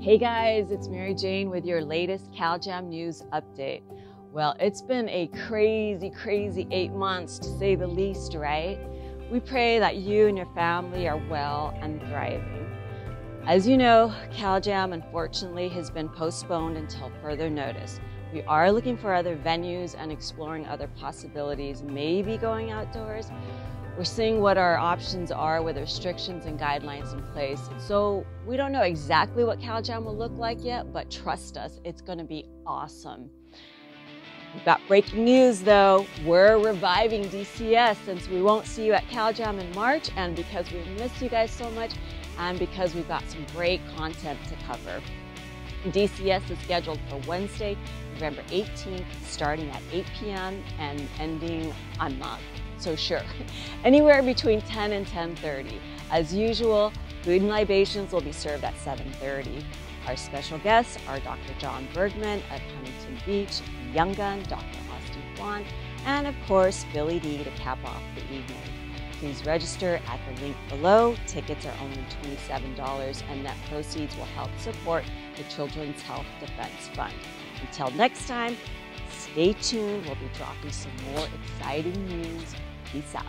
Hey guys, it's Mary Jane with your latest CalJam news update. Well, it's been a crazy 8 months to say the least, right? We pray that you and your family are well and thriving. As you know, CalJam unfortunately has been postponed until further notice. We are looking for other venues and exploring other possibilities, maybe going outdoors. We're seeing what our options are with restrictions and guidelines in place. So we don't know exactly what CalJam will look like yet, but trust us, it's gonna be awesome. We've got breaking news though. We're reviving DCS since we won't see you at CalJam in March, and because we miss you guys so much, and because we've got some great content to cover. DCS is scheduled for Wednesday, November 18th, starting at 8 p.m. and ending, I'm not so sure, anywhere between 10 and 10:30. As usual, food and libations will be served at 7:30. Our special guests are Dr. John Bergman of Huntington Beach, Young Gun, Dr. Austin Juan, and of course, Billy D to cap off the evening. Please register at the link below. Tickets are only $27 and net proceeds will help support the Children's Health Defense Fund. Until next time, stay tuned. We'll be dropping some more exciting news. Peace out.